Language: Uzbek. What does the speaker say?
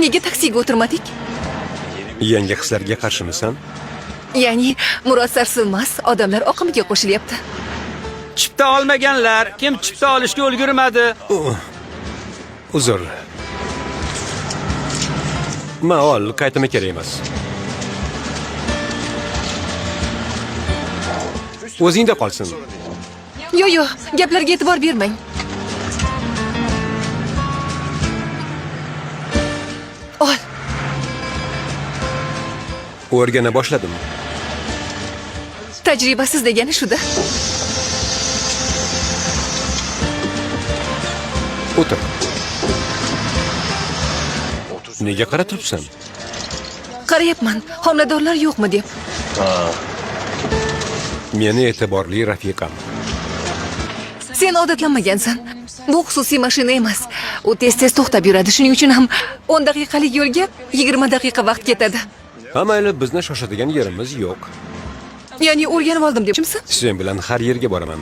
nega taksiga o'tirmadik? Yangi hislarga qarshimisan? Ya'ni Murod sarsilmas odamlar oqimiga qo'shilyapti. Chipta olmaganlar, kim chipta olishga ulgurmadi? Uzr. Ma'ol qaytimi kerak emas. O'zingda qolsin. Yo, gaplarga e'tibor bermang. Ol. O'rgana boshladim. Tajribasiz degani shuda. O'tir. Nega qarab turibsan? Qarayapman, homiladorlar yo'qmi deb. Meni e'tiborli rafiqam. Sen odatlanmagansan. Bu xususiy mashina emas. U tez to'xtab yuradi. Shuning uchun ham 10 daqiqalik yo'lga 20 daqiqa vaqt ketadi. Ha mayli, bizni shoshadigan yerimiz yo'q. Ya'ni o'rganib oldim deb. Sen bilan har yerga boraman.